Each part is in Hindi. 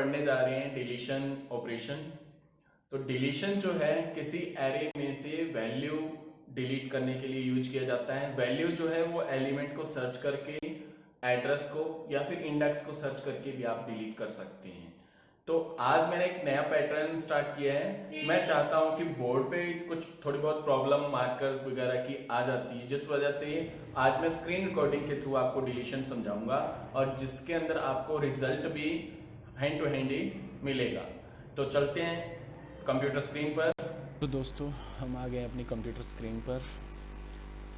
पढ़ने जा रहे हैं डिलीशन ऑपरेशन। तो डिलीशन जो है किसी एरे में से वैल्यू डिलीट करने के लिए यूज किया जाता है। वैल्यू जो है वो एलिमेंट को सर्च करके, एड्रेस को या फिर इंडेक्स को सर्च करके भी आप डिलीट कर सकते हैं। तो आज मैंने एक नया पैटर्न स्टार्ट किया है। मैं चाहता हूं कि बोर्ड पे कुछ थोड़ी बहुत प्रॉब्लम मार्कर्स वगैरह की आ जाती है, जिस वजह से आज मैं स्क्रीन रिकॉर्डिंग के थ्रू आपको डिलीशन समझाऊंगा और जिसके अंदर आपको रिजल्ट भी हैंड टू हैंड ही मिलेगा। तो चलते हैं कंप्यूटर स्क्रीन पर। तो दोस्तों हम आ गए अपनी कंप्यूटर स्क्रीन पर।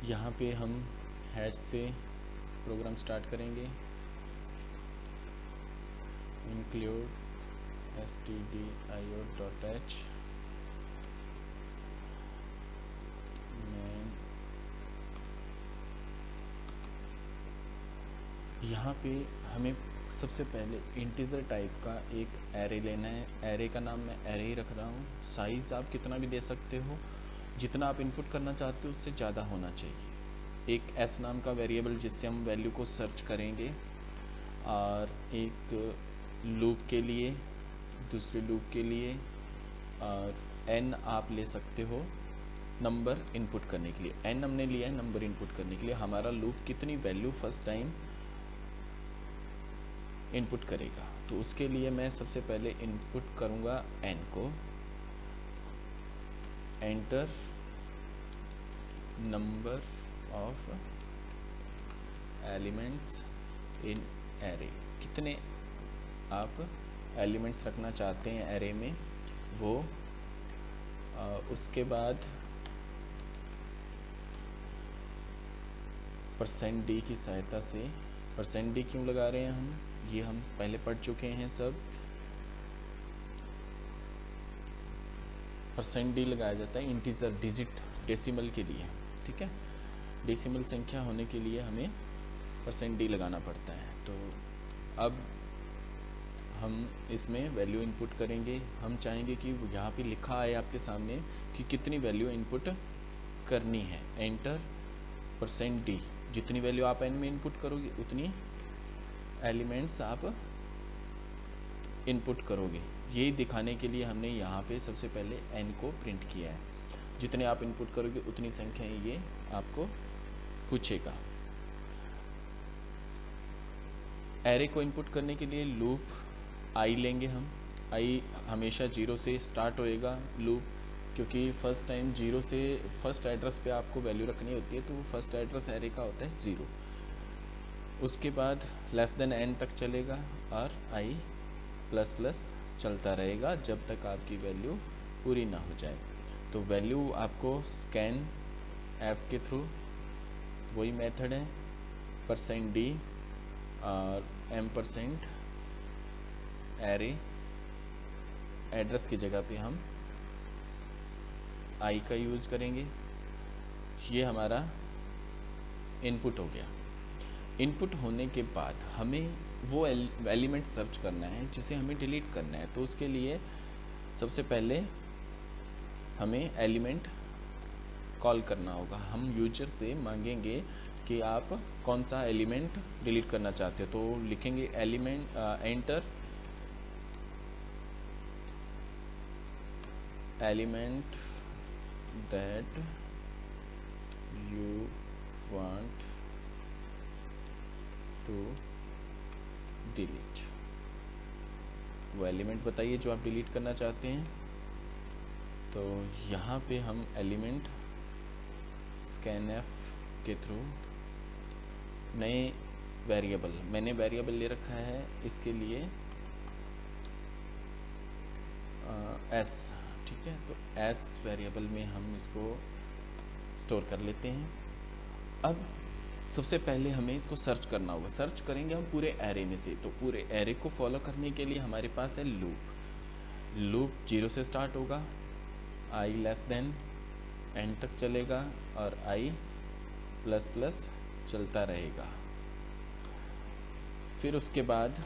यहाँ पे हम हैश से प्रोग्राम स्टार्ट करेंगे। include stdio.h main। यहाँ पे हमें सबसे पहले इंटीजर टाइप का एक एरे लेना है। एरे का नाम मैं एरे ही रख रहा हूँ। साइज़ आप कितना भी दे सकते हो, जितना आप इनपुट करना चाहते हो उससे ज़्यादा होना चाहिए। एक एस नाम का वेरिएबल जिससे हम वैल्यू को सर्च करेंगे, और एक लूप के लिए, दूसरे लूप के लिए, और एन आप ले सकते हो नंबर इनपुट करने के लिए। एन हमने लिया है नंबर इनपुट करने के लिए। हमारा लूप कितनी वैल्यू फर्स्ट टाइम इनपुट करेगा, तो उसके लिए मैं सबसे पहले इनपुट करूँगा एन को। Enter number of elements in array. कितने आप एलिमेंट्स रखना चाहते हैं एरे में वो। उसके बाद %d की सहायता से, %d क्यों लगा रहे हैं हम, ये हम पहले पढ़ चुके हैं सब। %d लगाया जाता है इंटीजर डिजिट डेसिमल के लिए, ठीक है। डेसिमल संख्या होने के लिए हमें %d लगाना पड़ता है। तो अब हम इसमें वैल्यू इनपुट करेंगे। हम चाहेंगे कि यहाँ पे लिखा है आपके सामने कि कितनी वैल्यू इनपुट करनी है। एंटर %d, जितनी वैल्यू आप एन में इनपुट करोगे उतनी एलिमेंट्स आप इनपुट करोगे। यही दिखाने के लिए हमने यहाँ पे सबसे पहले n को प्रिंट किया है। जितने आप इनपुट करोगे उतनी संख्या ये आपको पूछेगा। एरे को इनपुट करने के लिए लूप आई लेंगे हम। आई हमेशा 0 से स्टार्ट होएगा लूप, क्योंकि फर्स्ट टाइम 0 से फर्स्ट एड्रेस पे आपको वैल्यू रखनी होती है, तो फर्स्ट एड्रेस एरे का होता है 0। उसके बाद लेस देन n तक चलेगा और i प्लस प्लस चलता रहेगा जब तक आपकी वैल्यू पूरी ना हो जाए। तो वैल्यू आपको स्कैन ऐप के थ्रू, वही मेथड है, %d और %, एरे एड्रेस की जगह पे हम i का यूज़ करेंगे। ये हमारा इनपुट हो गया। इनपुट होने के बाद हमें वो एलिमेंट सर्च करना है जिसे हमें डिलीट करना है। तो उसके लिए सबसे पहले हमें एलिमेंट कॉल करना होगा। हम यूजर से मांगेंगे कि आप कौन सा एलिमेंट डिलीट करना चाहते हो। तो लिखेंगे element enter element that you want to delete. वो एलिमेंट बताइए जो आप डिलीट करना चाहते हैं। तो यहाँ पे हम एलिमेंट scanf के थ्रू नए वेरिएबल, मैंने वेरिएबल ले रखा है इसके लिए s, ठीक है। तो s वेरिएबल में हम इसको स्टोर कर लेते हैं। अब सबसे पहले हमें इसको सर्च करना होगा। सर्च करेंगे हम पूरे एरे में से। तो पूरे एरे को फॉलो करने के लिए हमारे पास है लूप। लूप 0 से स्टार्ट होगा, i लेस देन n तक चलेगा और i प्लस प्लस चलता रहेगा। फिर उसके बाद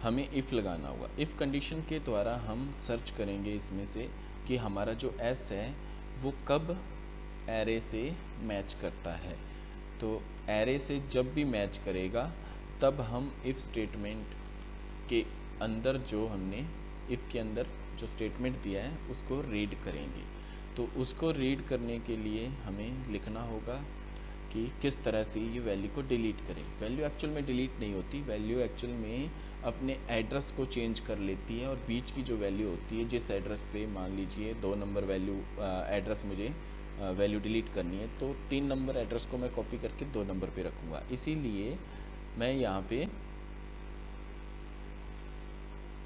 हमें इफ़ लगाना होगा। इफ़ कंडीशन के द्वारा हम सर्च करेंगे इसमें से कि हमारा जो s है वो कब एरे से मैच करता है। तो एरे से जब भी मैच करेगा तब हम इफ़ स्टेटमेंट के अंदर जो हमने इफ़ के अंदर जो स्टेटमेंट दिया है उसको रीड करेंगे। तो उसको रीड करने के लिए हमें लिखना होगा कि किस तरह से ये वैल्यू को डिलीट करें। वैल्यू एक्चुअल में डिलीट नहीं होती, वैल्यू एक्चुअल में अपने एड्रेस को चेंज कर लेती है और बीच की जो वैल्यू होती है, जिस एड्रेस पे मान लीजिए 2 नंबर वैल्यू एड्रेस मुझे वैल्यू डिलीट करनी है, तो 3 नंबर एड्रेस को मैं कॉपी करके 2 नंबर पे रखूँगा। इसीलिए मैं यहाँ पे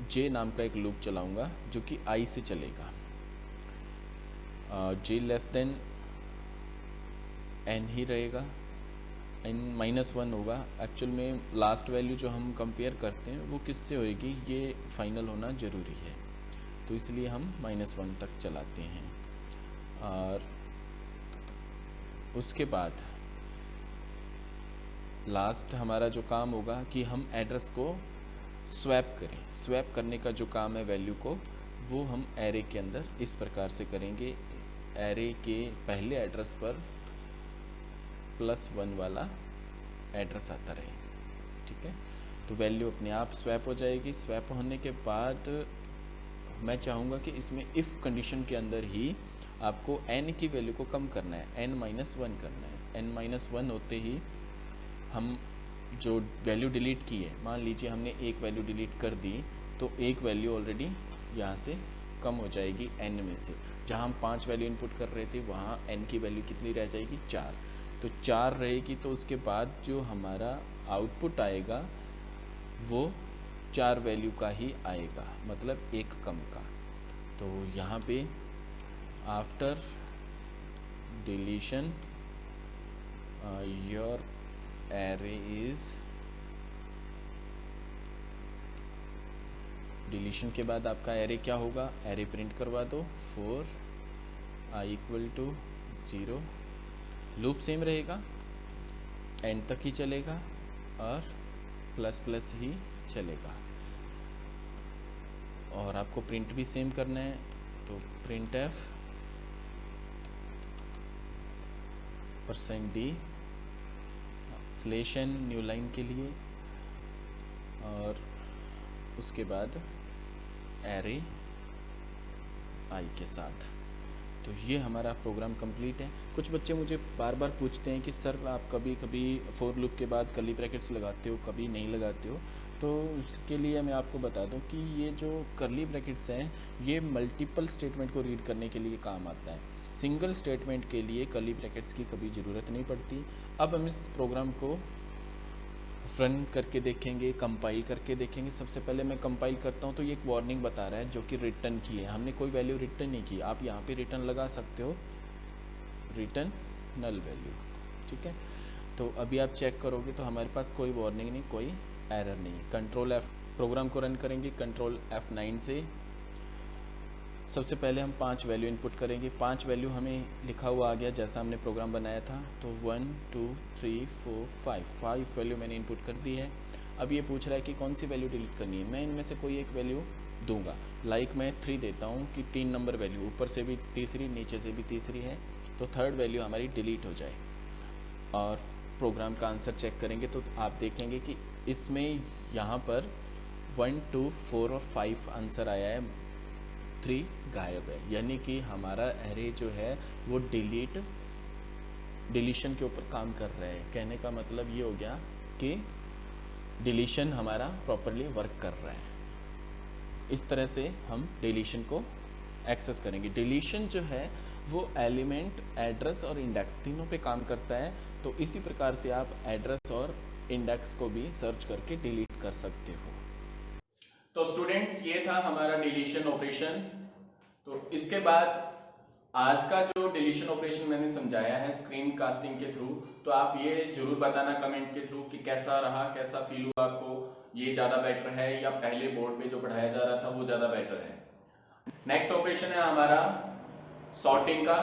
जे नाम का एक लूप चलाऊँगा जो कि आई से चलेगा। जे लेस देन एन ही रहेगा, n-1 होगा। एक्चुअल में लास्ट वैल्यू जो हम कंपेयर करते हैं वो किससे होएगी, ये फाइनल होना ज़रूरी है, तो इसलिए हम -1 तक चलाते हैं। और उसके बाद लास्ट हमारा जो काम होगा कि हम एड्रेस को स्वैप करें। स्वैप करने का जो काम है वैल्यू को, वो हम एरे के अंदर इस प्रकार से करेंगे। एरे के पहले एड्रेस पर +1 वाला एड्रेस आता रहे, ठीक है। तो वैल्यू अपने आप स्वैप हो जाएगी। स्वैप होने के बाद मैं चाहूँगा कि इसमें इफ़ कंडीशन के अंदर ही आपको n की वैल्यू को कम करना है, n-1 करना है। n-1 होते ही हम जो वैल्यू डिलीट की है, मान लीजिए हमने एक वैल्यू डिलीट कर दी, तो एक वैल्यू ऑलरेडी यहाँ से कम हो जाएगी n में से। जहाँ हम 5 वैल्यू इनपुट कर रहे थे वहाँ n की वैल्यू कितनी रह जाएगी, 4। तो 4 रहेगी, तो उसके बाद जो हमारा आउटपुट आएगा वो 4 वैल्यू का ही आएगा, मतलब एक कम का। तो यहाँ पे after deletion your array is, deletion के बाद आपका एरे क्या होगा, एरे प्रिंट करवा दो 4 i = 0। लूप सेम रहेगा, एंड तक ही चलेगा और ++ ही चलेगा। और आपको प्रिंट भी सेम करना है, तो printf %d /n new line के लिए, और उसके बाद एरे आई के साथ। तो ये हमारा प्रोग्राम कंप्लीट है। कुछ बच्चे मुझे बार बार पूछते हैं कि सर आप कभी कभी फॉर लूप के बाद कर्ली ब्रैकेट्स लगाते हो, कभी नहीं लगाते हो। तो उसके लिए मैं आपको बता दूं कि ये जो कर्ली ब्रैकेट्स हैं ये मल्टीपल स्टेटमेंट को रीड करने के लिए काम आता है। सिंगल स्टेटमेंट के लिए कर्ली ब्रैकेट्स की कभी ज़रूरत नहीं पड़ती। अब हम इस प्रोग्राम को रन करके देखेंगे, कंपाइल करके देखेंगे। सबसे पहले मैं कंपाइल करता हूँ तो ये एक वार्निंग बता रहा है जो कि रिटर्न की है। हमने कोई वैल्यू रिटर्न नहीं की। आप यहाँ पे रिटर्न लगा सकते हो, रिटर्न नल वैल्यू, ठीक है। तो अभी आप चेक करोगे तो हमारे पास कोई वार्निंग नहीं, कोई एरर नहीं है। कंट्रोल F प्रोग्राम को रन करेंगे, कंट्रोल F9 से सबसे पहले हम 5 वैल्यू इनपुट करेंगे। 5 वैल्यू हमें लिखा हुआ आ गया जैसा हमने प्रोग्राम बनाया था। तो 1 2 3 4 5 वैल्यू मैंने इनपुट कर दी है। अब ये पूछ रहा है कि कौन सी वैल्यू डिलीट करनी है। मैं इनमें से कोई एक वैल्यू दूंगा। लाइक मैं 3 देता हूँ कि 3 नंबर वैल्यू, ऊपर से भी तीसरी नीचे से भी तीसरी है, तो थर्ड वैल्यू हमारी डिलीट हो जाए। और प्रोग्राम का आंसर चेक करेंगे तो आप देखेंगे कि इसमें यहाँ पर 1 2 4 और 5 आंसर आया है, 3 गायब है। यानी कि हमारा एरे जो है वो डिलीशन के ऊपर काम कर रहा है। कहने का मतलब ये हो गया कि डिलीशन हमारा प्रॉपरली वर्क कर रहा है। इस तरह से हम डिलीशन को एक्सेस करेंगे। डिलीशन जो है वो एलिमेंट, एड्रेस और इंडेक्स तीनों पे काम करता है। तो इसी प्रकार से आप एड्रेस और इंडेक्स को भी सर्च करके डिलीट कर सकते हो। तो स्टूडेंट्स ये था हमारा डिलीशन ऑपरेशन। तो इसके बाद आज का जो डिलीशन ऑपरेशन मैंने समझाया है स्क्रीन कास्टिंग के थ्रू, तो आप ये जरूर बताना कमेंट के थ्रू कि कैसा रहा, कैसा फील हुआ आपको, ये ज़्यादा बेटर है या पहले बोर्ड पे जो पढ़ाया जा रहा था वो ज़्यादा बेटर है। नेक्स्ट ऑपरेशन है हमारा सॉर्टिंग का,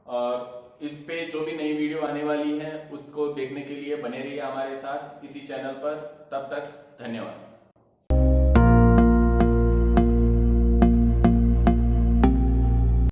और इस पे जो भी नई वीडियो आने वाली है उसको देखने के लिए बने रहिए हमारे साथ इसी चैनल पर। तब तक धन्यवाद।